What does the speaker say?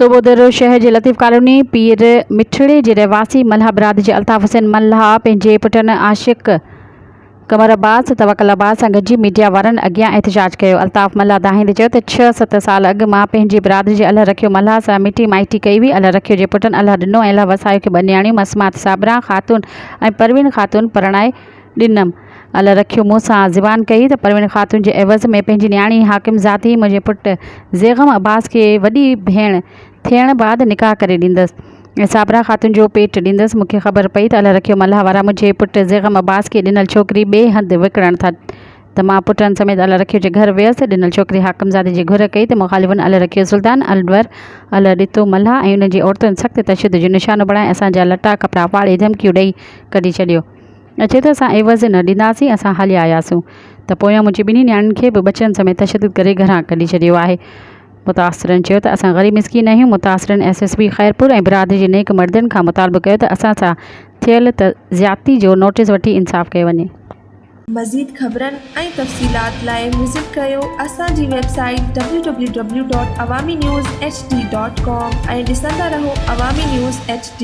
सूबोदर शहर जे लतीफ़ कॉलोनी पीर मिठड़े जे रहवासी मल्हा बिरादरी जे अल्ताफ़ हुसैन मल्हा पंहिंजे पुटनि आशिक़ कमर अब्बास तवक्कल अब्बास सां गॾिजी मीडिया वारनि अॻियां एहतिजाज कयो। अल्ताफ़ मल्हा दाहिंदे चयो त 6-7 साल अॻु मां पंहिंजी बिरादरी जे अल्लाह रखियो मल्हा सां मिटी माइटी कई हुई। अल्लाह रखियो जे पुटनि अल्लाह ॾिनो ऐं अल्लाह वसायो खे 2 न्याणियूं मसमात साबरा ख़ातून ऐं परवीन ख़ातून परणाए ॾिनमि। अल्लाह रखियो मूंसां ज़िबान कई त परवीन ख़ातून जे एवज़ में पंहिंजी न्याणी हाकिम ज़ाती मुंहिंजे पुटु ज़ेग़म अब्बास खे वॾी भेण थियण बाद निकाह करे ॾींदसि ऐं साबरा ख़ातून जो पेट ॾींदसि। मूंखे ख़बर पई त अल्लाह रखियो मल्हा वारा मुंहिंजे पुटु ज़ेग़म अब्बास खे ॾिनल छोकिरी ॿिए हंधि विकिणनि था त मां पुटनि समेत अल्लाह रखियो जे घर वियसि। ॾिनल छोकिरी हाकिमज़ादे जी घुर कई त मुख़ालिफ़नि अल्लाह रखियो सुल्तान अलवर अल्लाह ॾितो मल्हा ऐं उन जी औरतुनि सख़्तु तशदुद जो निशानो बणाए असांजा लटा कपिड़ा फाड़े धमकियूं ॾेई कढी छॾियो। अचे त असां एवज़ न ॾींदासीं, असां हली आयासीं त पोयां मुंहिंजी ॿिन्ही न्याणियुनि खे बि बचनि समेत तशदुद करे घरां कढी छॾियो आहे। मुतासिरनि चयो त असां ग़रीब मिसकीन आहियूं। मुतासिरनि SSP ख़ैरपुर ऐं बिरादरी जे नेक मर्दनि खां मुतालबो कयो त असां सां थियल ज़्यादती जो नोटिस वठी इंसाफ़ कयो वञे। मज़ीद ख़बरनि ऐं तफ़सीलात लाइ विज़िट कयो असांजी वेबसाइट www.awamiNewsHD.com ऐं ॾिसंदा रहो अवामी न्यूज़ HD।